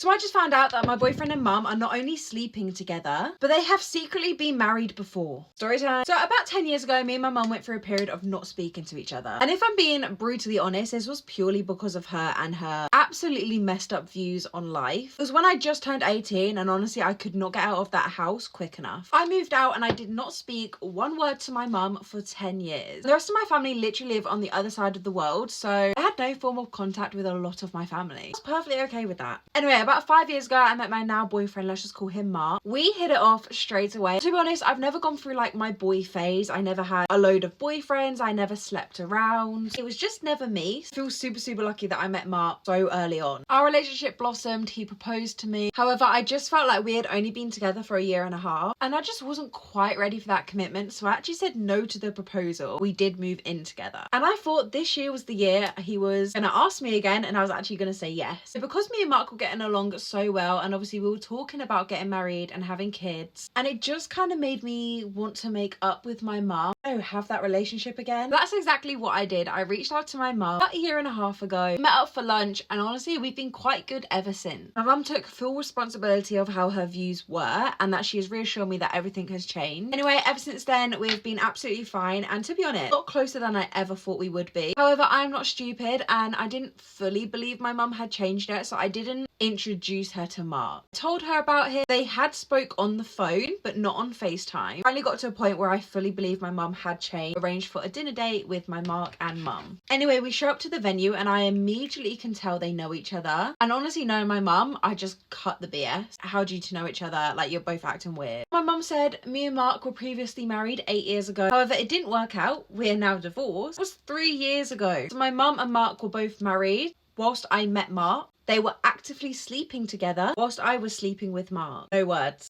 So I just found out that my boyfriend and mum are not only sleeping together, but they have secretly been married before. Story time. So about 10 years ago, me and my mum went through a period of not speaking to each other. And if I'm being brutally honest, this was purely because of her and her absolutely messed up views on life. It was when I just turned 18 and honestly, I could not get out of that house quick enough. I moved out and I did not speak one word to my mum for 10 years. The rest of my family literally live on the other side of the world, so I had no form of contact with a lot of my family. I was perfectly okay with that. Anyway, about 5 years ago, I met my now boyfriend, let's just call him Mark. We hit it off straight away. To be honest, I've never gone through like my boy phase. I never had a load of boyfriends. I never slept around. It was just never me. I feel super lucky that I met Mark so early on. Our relationship blossomed. He proposed to me. However, I just felt like we had only been together for a year and a half and I just wasn't quite ready for that commitment. So I actually said no to the proposal. We did move in together. And I thought this year was the year he was gonna ask me again and I was actually gonna say yes. So because me and Mark were getting along so well and obviously we were talking about getting married and having kids, and it just kind of made me want to make up with my mum, have that relationship again. That's exactly what I did. I reached out to my mum about a year and a half ago, met up for lunch, and honestly we've been quite good ever since. My mum took full responsibility of how her views were and that she has reassured me that everything has changed. Anyway, ever since then we've been absolutely fine and to be honest, a lot closer than I ever thought we would be. However, I'm not stupid and I didn't fully believe my mum had changed yet, so I didn't introduce her to Mark. I told her about him. They had spoke on the phone but not on FaceTime. Finally got to a point where I fully believed my mum had changed. Arranged for a dinner date with my Mark and mum. Anyway, we show up to the venue and I immediately can tell they know each other. And honestly, knowing my mum, I just cut the BS. How do you two know each other? Like, you're both acting weird. My mum said me and Mark were previously married 8 years ago. However, it didn't work out. We're now divorced. It was 3 years ago. So my mum and Mark were both married whilst I met Mark. They were actively sleeping together whilst I was sleeping with Mark. No words.